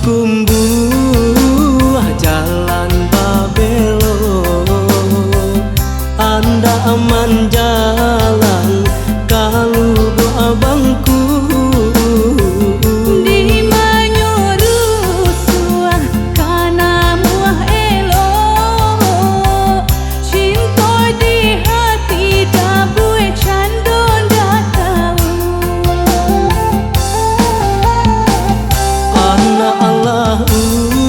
kumbu jalan babelo, anda aman jalan kalau abangku di manyuru suah kana muah elo, cinta di hati dabue candon dah tahu. anak Allah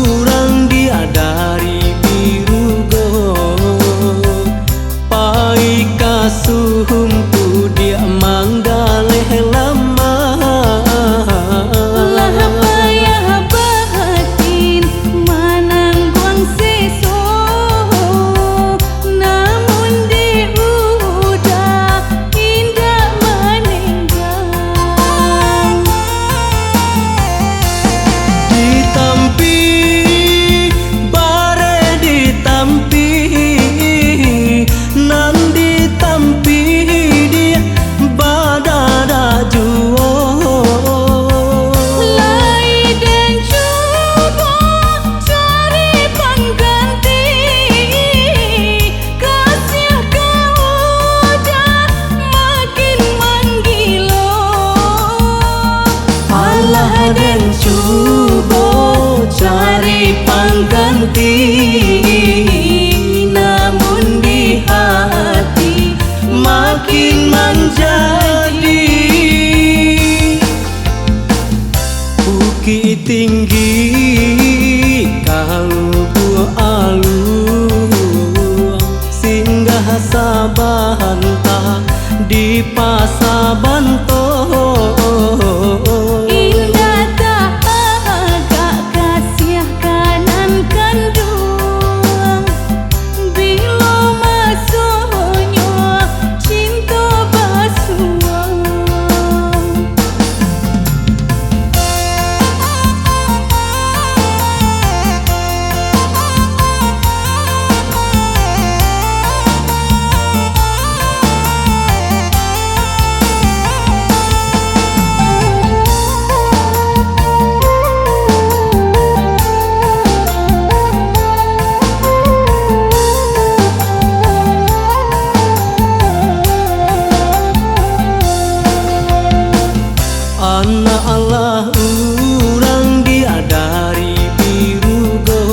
urang dia dari birugo, pai kasuhumku dia manggaleh lama. Lah payah batin manangguang seso, namun di udah indah meninggal. Ditampi bare ditampi nan ditampi dia badada juo. Lai dan coba cari pengganti, kasih kau dah makin menggilo. Allah dan coba cari pengganti, namun di hati makin menjadi. Bukit tinggi kalau buah alu, singgah sabanta di pasabanto. Indah tak agak kasih kanan kandung, bila masuknya cinta basuang. Anak Allah urang dia dari birugo,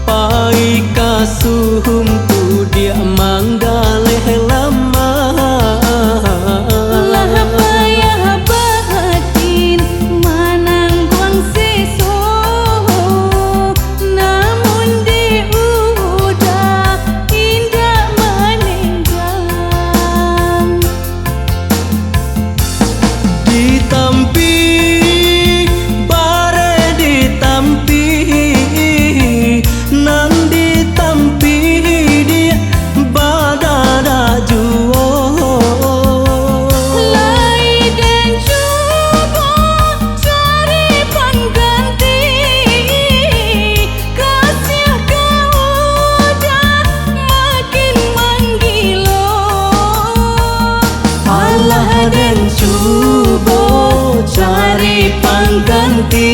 pai kasuhumku dia manggaleh lama. Lah payah batin manangguang seso, namun di udah indah meninggal. Ditampi bare ditampi nan ditampi dia badada juo. Lai dan coba cari pengganti, kasih kau dah makin menggilo. Allah dan coba cari pengganti,